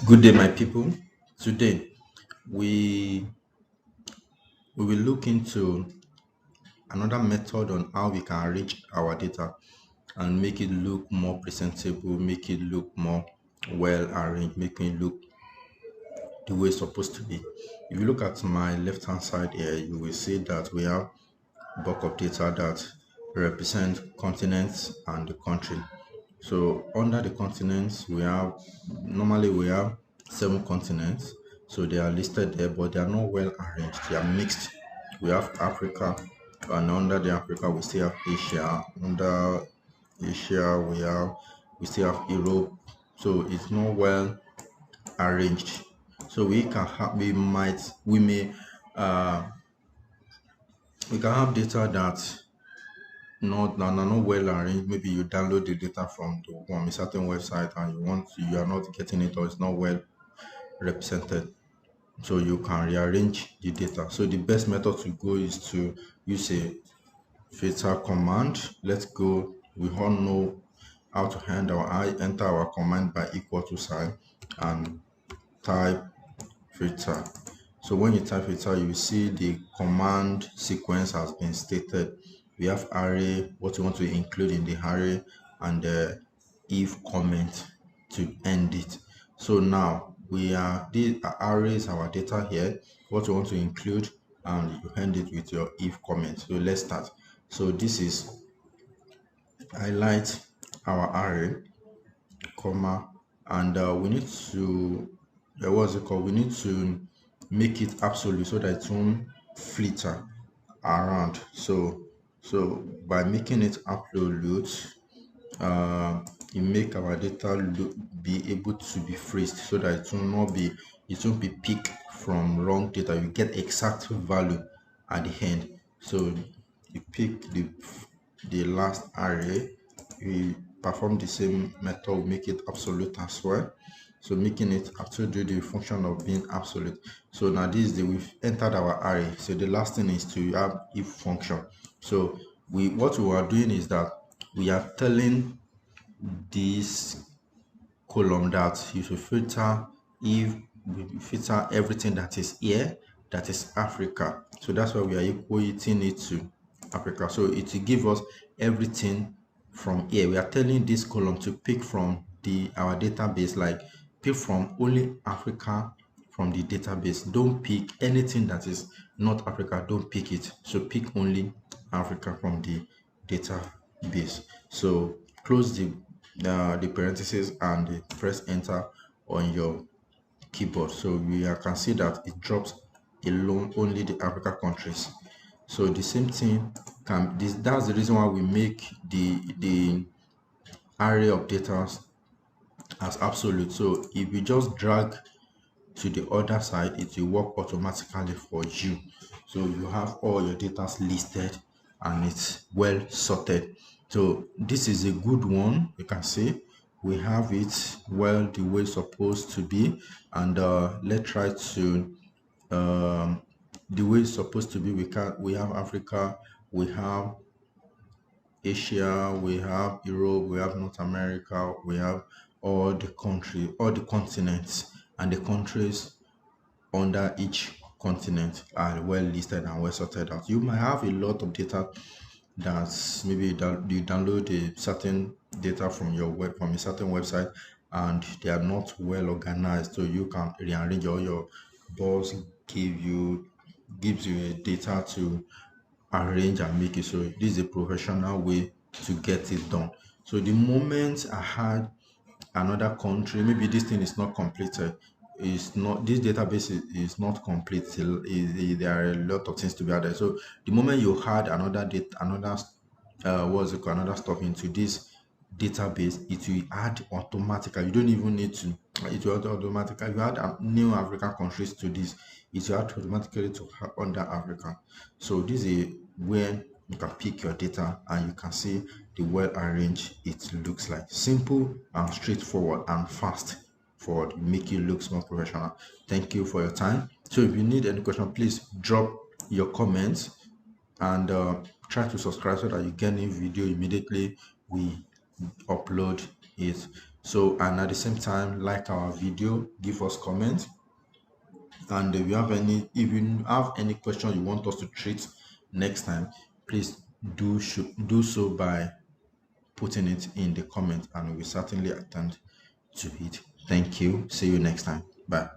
Good day, my people. Today, we we will look into another method on how we can arrange our data and make it look more presentable, make it look more well arranged, make it look the way it's supposed to be. If you look at my left hand side here, you will see that we have bulk of data that represent continents and the country. So under the continents, we have 7 continents. So they are listed there, but they are not well arranged. They are mixed. We have Africa, and under the Africa, we still have Asia. Under Asia, we still have Europe. So it's not well arranged. So we may uh, we can have data that are not well arranged. Maybe you download the data from a certain website and you are not getting it, or it's not well represented. So you can rearrange the data. So the best method to go is to use a filter command. Let's go. We all know how to enter our command by equal to sign and type filter. So when you type filter, you see the command sequence has been stated. We have array, what you want to include in the array, and the if comment to end it. So now the array is our data here, what you want to include, and you end it with your if comment. So let's start. So this is highlight our array, comma, and we need to what's it called? We need to make it absolute so that it won't flitter around. So by making it absolute, it make our data be able to be phrased so that it won't be picked from wrong data. You get exact value at the end. So you pick the last array, we perform the same method, make it absolute as well. So making it absolute do the function of being absolute. So now we've entered our array. So the last thing is to have if function. So what we are doing is that we are telling this column that you should filter if we filter everything that is here, that is Africa. So that's why we are equating it to Africa. So it will give us everything from here. We are telling this column to pick from our database, like pick from only Africa from the database. Don't pick anything that is not Africa, don't pick it. So pick only Africa from the database. So close the parentheses and press enter on your keyboard. So can see that it drops alone only the Africa countries. So the same thing that's the reason why we make the array of data as absolute. So if you just drag to the other side, it will work automatically for you. So you have all your data listed and it's well sorted. So this is a good one. You can see we have it well the way it's supposed to be. And let's try to the way it's supposed to be. We have Africa, we have Asia, we have Europe, we have North America, we have all the continents, and the countries under each continent are well listed and well sorted out. You might have a lot of data that's maybe you download a certain data from a certain website and they are not well organized, so you can rearrange all your boss gives you a data to arrange and make it. So this is a professional way to get it done. So the moment I had another country, maybe this thing is not completed, is not this database is not complete still, there are a lot of things to be added. So the moment you add another data, what's it called, another stuff into this database, it will add automatically. You don't even need to, it will automatically, you add new African countries to this, it will add automatically to under Africa. So this is where you can pick your data and you can see the well arranged it looks like. Simple and straightforward and fast forward, make it look more professional. Thank you for your time. So if you need any question, please drop your comments and try to subscribe so that you get new video immediately we upload it. So, and at the same time, like our video, give us comments. And if you have any question you want us to treat next time, please do so by putting it in the comment, and we certainly attend to it. Thank you. See you next time. Bye.